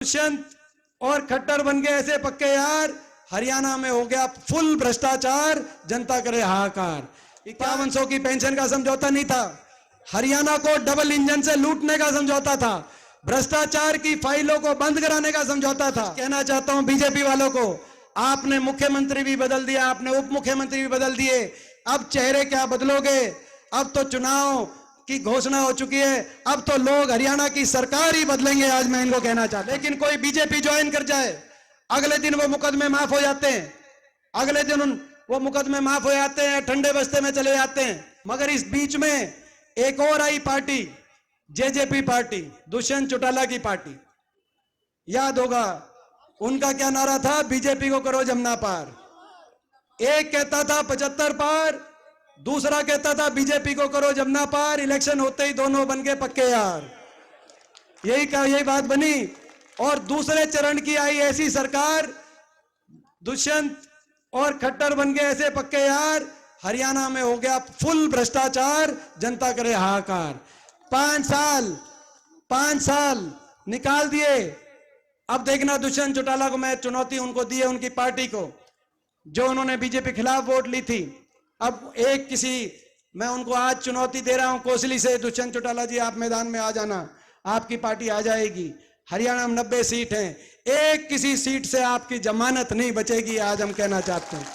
दुष्यंत और खट्टर बन गए ऐसे पक्के यार। हरियाणा में हो गया फुल भ्रष्टाचार, जनता करे हाहाकार। 5100 की पेंशन का समझौता नहीं था, हरियाणा को डबल इंजन से लूटने का समझौता था, भ्रष्टाचार की फाइलों को बंद कराने का समझौता था। कहना चाहता हूं बीजेपी वालों को, आपने मुख्यमंत्री भी बदल दिया, आपने उप मुख्यमंत्री भी बदल दिए, अब चेहरे क्या बदलोगे? अब तो चुनाव की घोषणा हो चुकी है, अब तो लोग हरियाणा की सरकार ही बदलेंगे। आज मैं इनको कहना चाहता हूं, लेकिन कोई बीजेपी ज्वाइन कर जाए, अगले दिन वो मुकदमे माफ हो जाते हैं, अगले दिन वो मुकदमे माफ हो जाते हैं, ठंडे बस्ते में चले जाते हैं। मगर इस बीच में एक और I party, JJP party, Dushyant Chautala की पार्टी, याद होगा उनका क्या नारा था? बीजेपी को करो जमना पार। एक कहता था 75 पार, दूसरा कहता था बीजेपी को करो जमना पार। इलेक्शन होते ही दोनों बन गए पक्के यार। यही बात बनी और दूसरे चरण की आई ऐसी सरकार, दुष्यंत और खट्टर बन गए ऐसे पक्के यार। हरियाणा में हो गया फुल भ्रष्टाचार, जनता करे हाहाकार। 5 साल निकाल दिए। अब देखना दुष्यंत चौटाला को मैं चुनौती उनको दी है, उनकी पार्टी को, जो उन्होंने बीजेपी खिलाफ वोट ली थी। अब मैं उनको आज चुनौती दे रहा हूं कोसली से, दुष्यंत चौटाला जी आप मैदान में आ जाना, आपकी पार्टी आ जाएगी। हरियाणा में 90 सीट हैं, एक किसी सीट से आपकी जमानत नहीं बचेगी। आज हम कहना चाहते हैं,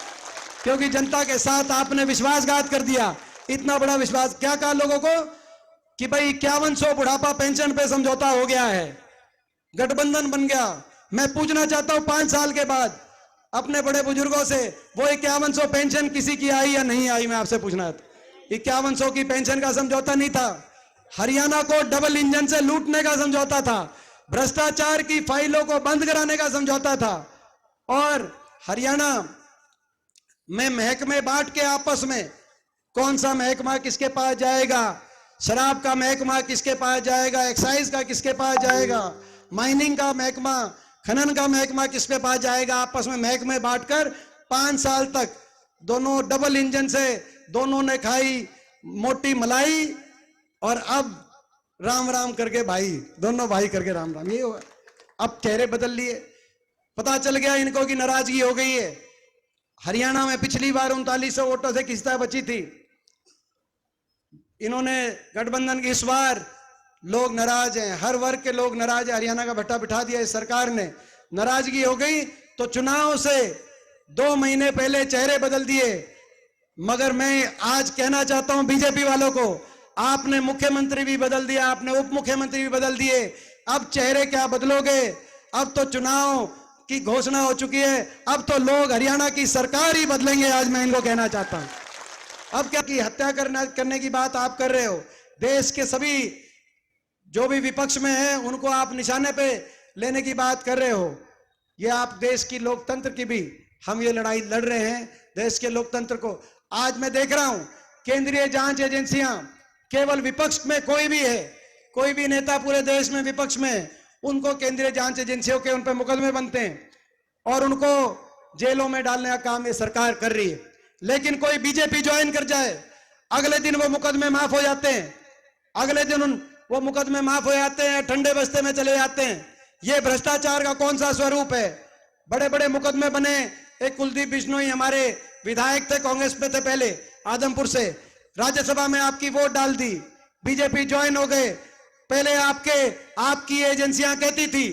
क्योंकि जनता के साथ आपने विश्वासघात कर दिया। इतना बड़ा विश्वास क्या कहा लोगों को कि भाई 5100 बुढ़ापा पेंशन पे समझौता हो गया है, गठबंधन बन गया। मैं पूछना चाहता हूं 5 साल के बाद अपने बड़े बुजुर्गों से, वो 5100 पेंशन किसी की आई या नहीं आई? मैं आपसे पूछना था। 5100 की पेंशन का समझौता नहीं था, हरियाणा को डबल इंजन से लूटने का समझौता था, भ्रष्टाचार की फाइलों को बंद कराने का समझौता था। और हरियाणा में महकमे बांट के आपस में, कौन सा महकमा किसके पास जाएगा, शराब का महकमा किसके पास जाएगा, एक्साइज का किसके पास जाएगा, माइनिंग का महकमा, खनन का महकमा किसके पास जाएगा, आपस में महकमे बांटकर 5 साल तक दोनों डबल इंजन से दोनों ने खाई मोटी मलाई। और अब राम राम करके भाई, दोनों भाई करके राम राम, ये हुआ। अब चेहरे बदल लिए, पता चल गया इनको कि नाराजगी हो गई है। हरियाणा में पिछली बार 3900 वोटों से किस्ता बची थी, इन्होंने गठबंधन की, इस बार लोग नाराज हैं, हर वर्ग के लोग नाराज हैं। हरियाणा का भट्टा बिठा दिया इस सरकार ने, नाराजगी हो गई तो चुनाव से 2 महीने पहले चेहरे बदल दिए। मगर मैं आज कहना चाहता हूं बीजेपी वालों को, आपने मुख्यमंत्री भी बदल दिया, आपने उप मुख्यमंत्री भी बदल दिए, अब चेहरे क्या बदलोगे? अब तो चुनाव की घोषणा हो चुकी है, अब तो लोग हरियाणा की सरकार ही बदलेंगे। आज मैं इनको कहना चाहता हूं। अब क्या की हत्या करने की बात आप कर रहे हो? देश के सभी जो भी विपक्ष में है उनको आप निशाने पे लेने की बात कर रहे हो। ये आप देश की लोकतंत्र की भी, हम ये लड़ाई लड़ रहे हैं देश के लोकतंत्र को। आज मैं देख रहा हूं केंद्रीय जांच एजेंसियां, केवल विपक्ष में कोई भी है, कोई भी नेता पूरे देश में विपक्ष में, उनको केंद्रीय जांच एजेंसियों के उन पर मुकदमे बनते हैं और उनको जेलों में डालने का काम ये सरकार कर रही है। लेकिन कोई बीजेपी ज्वाइन कर जाए, अगले दिन वो मुकदमे माफ हो जाते हैं, अगले दिन वो मुकदमे माफ हो जाते हैं, ठंडे बस्ते में चले जाते हैं। ये भ्रष्टाचार का कौन सा स्वरूप है? बड़े बड़े मुकदमे बने। एक कुलदीप बिश्नोई हमारे विधायक थे, कांग्रेस में थे पहले, आदमपुर से, राज्यसभा में आपकी वोट डाल दी, बीजेपी ज्वाइन हो गए। पहले आपकी एजेंसियां कहती थी,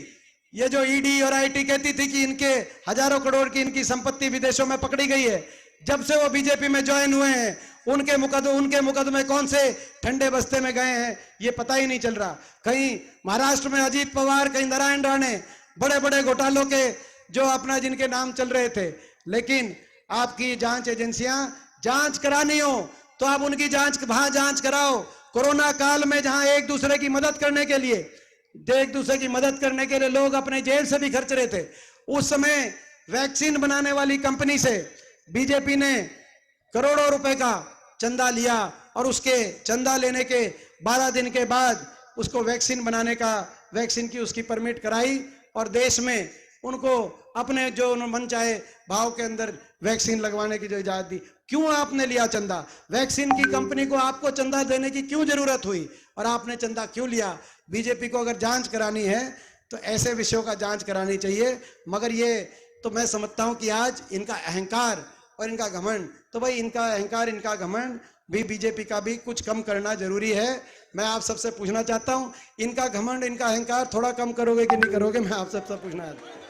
ये जो ईडी और आईटी कहती थी कि इनके हजारों करोड़ की इनकी संपत्ति विदेशों में पकड़ी गई है। जब से वो बीजेपी में ज्वाइन हुए हैं, उनके मुकदमे कौन से ठंडे बस्ते में गए हैं ये पता ही नहीं चल रहा। कहीं महाराष्ट्र में अजीत पवार, कहीं नारायण राणे, बड़े बड़े घोटालों के जो अपना जिनके नाम चल रहे थे। लेकिन आपकी जांच एजेंसियां, जांच करानी हो तो आप उनकी जांच कराओ। कोरोना काल में जहां एक दूसरे की मदद करने के लिए लोग अपने जेब से भी खर्च रहे थे, उस समय वैक्सीन बनाने वाली कंपनी से बीजेपी ने करोड़ों रुपए का चंदा लिया और उसके चंदा लेने के 12 दिन के बाद उसको वैक्सीन की उसकी परमिट कराई और देश में उनको अपने जो मन चाहे भाव के अंदर वैक्सीन लगवाने की जो इजाजत दी। क्यों आपने लिया चंदा? वैक्सीन की कंपनी को आपको चंदा देने की क्यों जरूरत हुई और आपने चंदा क्यों लिया? बीजेपी को अगर जांच करानी है तो ऐसे विषयों का जांच करानी चाहिए। मगर ये तो मैं समझता हूं कि आज इनका अहंकार और इनका घमंड, तो भाई इनका अहंकार इनका घमंड भी बीजेपी का भी कुछ कम करना जरूरी है। मैं आप सबसे पूछना चाहता हूं, इनका घमंड इनका अहंकार थोड़ा कम करोगे कि नहीं करोगे? मैं आप सबसे पूछना है।